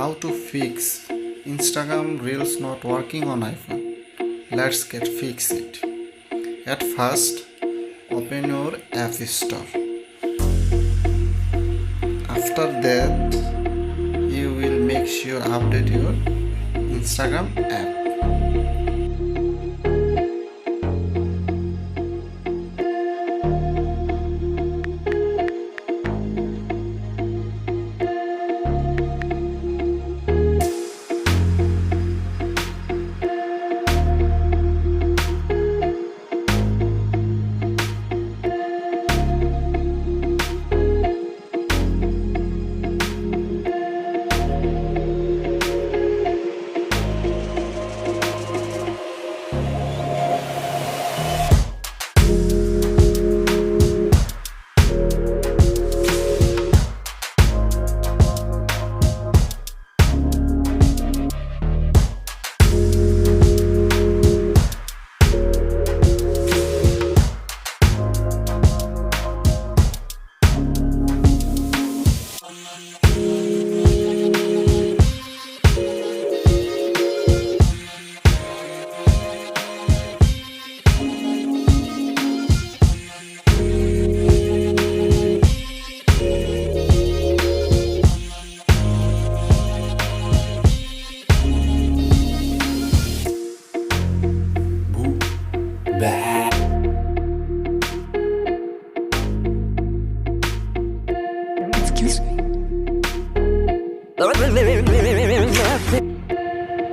How to fix Instagram Reels not working on iPhone. Let's get fix it. At first, open your App Store. After that, you will make sure update your Instagram app.